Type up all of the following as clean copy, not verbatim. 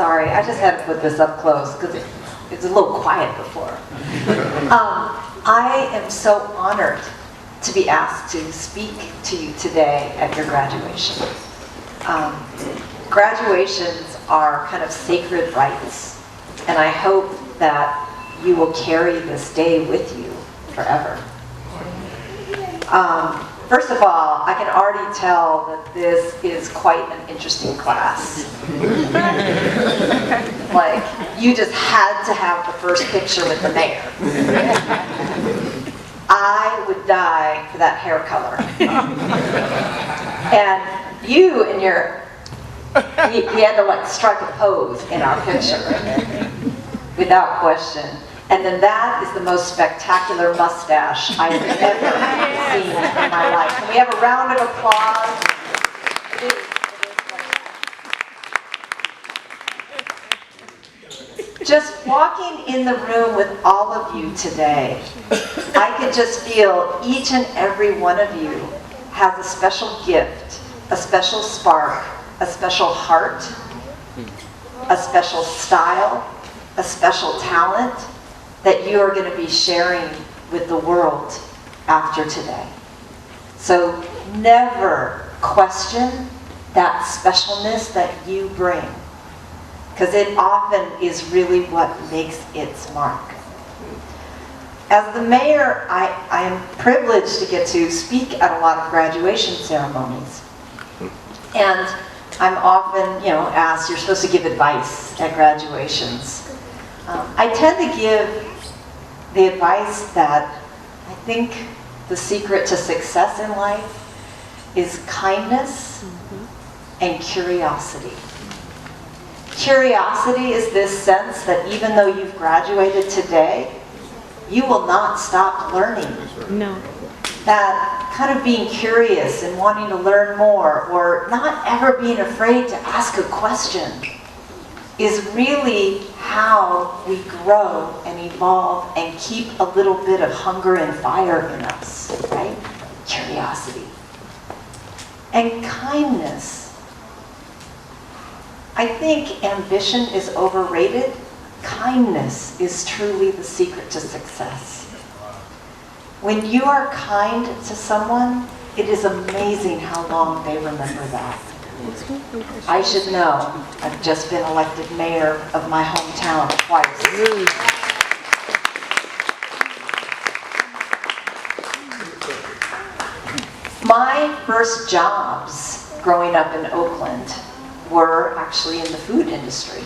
sorry, I just had to put this up close because it's a little quiet before. I am so honored to be asked to speak to you today at your graduation. Graduations are kind of sacred rites, and I hope that you will carry this day with you forever. First of all, I can already tell that this is quite an interesting class. Like, you just had to have the first picture with the mayor. I would die for that hair color. And you and your, we had to like strike a pose in our picture, without question. And then that is the most spectacular mustache I've ever seen in my life. Can we have a round of applause? Just walking in the room with all of you today, I could just feel each and every one of you has a special gift, a special spark, a special heart, a special style, a special talent that you are going to be sharing with the world after today. So never question that specialness that you bring, because it often is really what makes its mark. As the mayor, I am privileged to get to speak at a lot of graduation ceremonies. And I'm often, asked, you're supposed to give advice at graduations. I tend to give the advice that I think the secret to success in life is kindness and curiosity. Curiosity is this sense that even though you've graduated today, you will not stop learning. No. That kind of being curious and wanting to learn more, or not ever being afraid to ask a question, is really how we grow and evolve and keep a little bit of hunger and fire in us, right? Curiosity. And kindness. I think ambition is overrated. Kindness is truly the secret to success. When you are kind to someone, it is amazing how long they remember that. I should know. I've just been elected mayor of my hometown twice. My first jobs growing up in Oakland were actually in the food industry.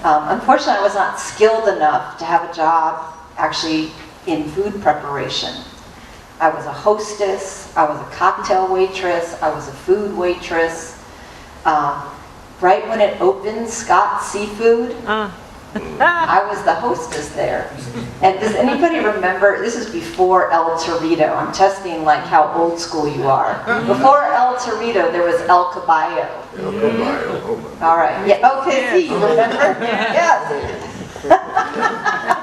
Unfortunately, I was not skilled enough to have a job actually in food preparation. I was a hostess, I was a cocktail waitress, I was a food waitress. Right when it opened, Scott's Seafood, I was the hostess there. And does anybody remember, this is before El Torito. I'm testing like how old school you are. Before El Torito, there was El Caballo. El Caballo, oh my. All right, yeah, okay, see, you remember? Yes.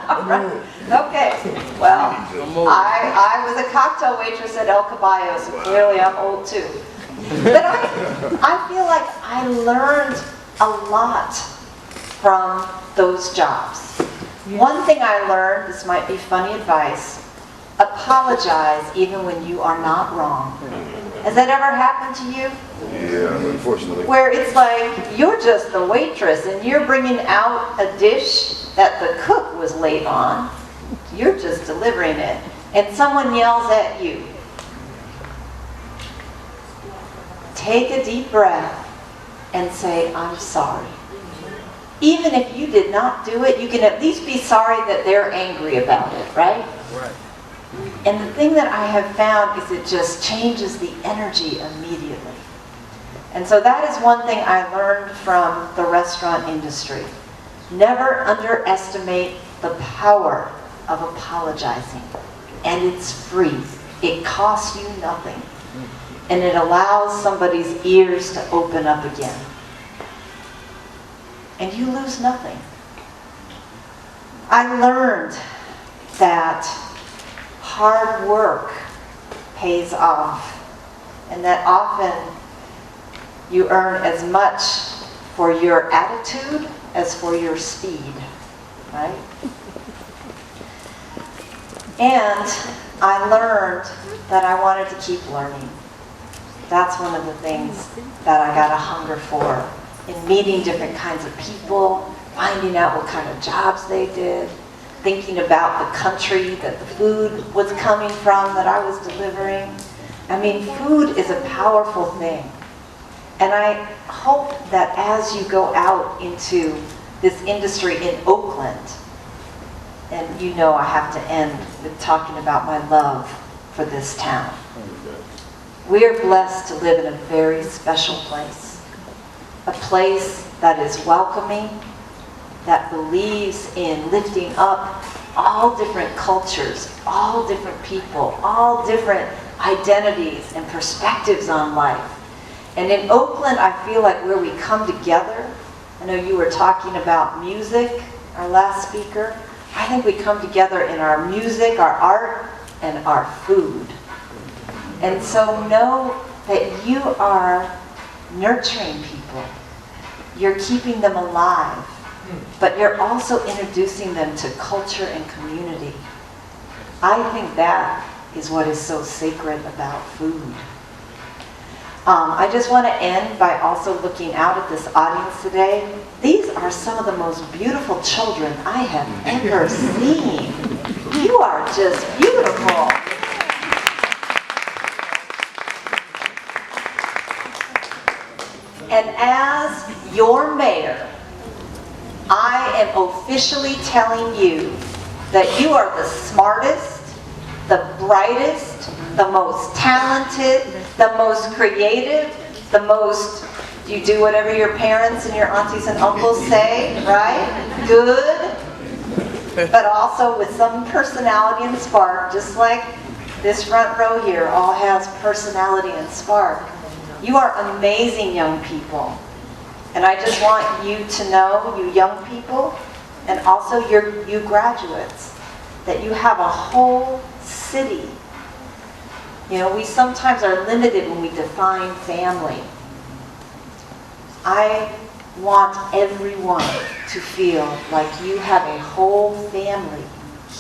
All right. Okay, well, I was a cocktail waitress at El Caballo, so clearly I'm old too. But I feel like I learned a lot from those jobs. One thing I learned, this might be funny advice, apologize even when you are not wrong. Has that ever happened to you? Yeah, unfortunately. Where it's like, you're just the waitress and you're bringing out a dish that the cook was late on. You're just delivering it. And someone yells at you. Take a deep breath and say, I'm sorry. Even if you did not do it, you can at least be sorry that they're angry about it, right? Right. And the thing that I have found is it just changes the energy immediately. And so that is one thing I learned from the restaurant industry. Never underestimate the power of apologizing. And it's free. It costs you nothing. And it allows somebody's ears to open up again. And you lose nothing. I learned that hard work pays off, and that often you earn as much for your attitude as for your speed, right? And I learned that I wanted to keep learning. That's one of the things that I got a hunger for, in meeting different kinds of people, finding out what kind of jobs they did, thinking about the country that the food was coming from that I was delivering. I mean, food is a powerful thing. And I hope that as you go out into this industry in Oakland, and you know I have to end with talking about my love for this town. We are blessed to live in a very special place. A place that is welcoming, that believes in lifting up all different cultures, all different people, all different identities and perspectives on life. And in Oakland, I feel like where we come together, I know you were talking about music, our last speaker. I think we come together in our music, our art, and our food. And so know that you are nurturing people. You're keeping them alive, but you're also introducing them to culture and community. I think that is what is so sacred about food. I just want to end by also looking out at this audience today. These are some of the most beautiful children I have ever seen. You are just beautiful. And as your mayor, I am officially telling you that you are the smartest, the brightest, the most talented, the most creative, the most, you do whatever your parents and your aunties and uncles say, right? Good, but also with some personality and spark, just like this front row here all has personality and spark. You are amazing young people. And I just want you to know, you young people, and also you graduates, that you have a whole city. You know, we sometimes are limited when we define family. I want everyone to feel like you have a whole family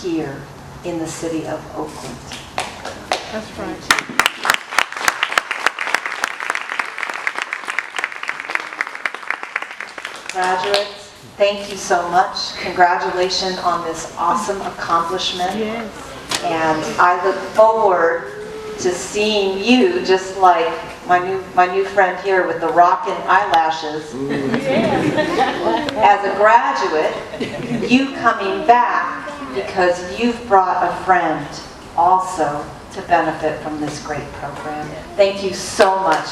here in the city of Oakland. That's right. Graduates, thank you so much. Congratulations on this awesome accomplishment. Yes. And I look forward to seeing you, just like my new friend here with the rockin' eyelashes. As a graduate, you coming back because you've brought a friend also to benefit from this great program. Thank you so much.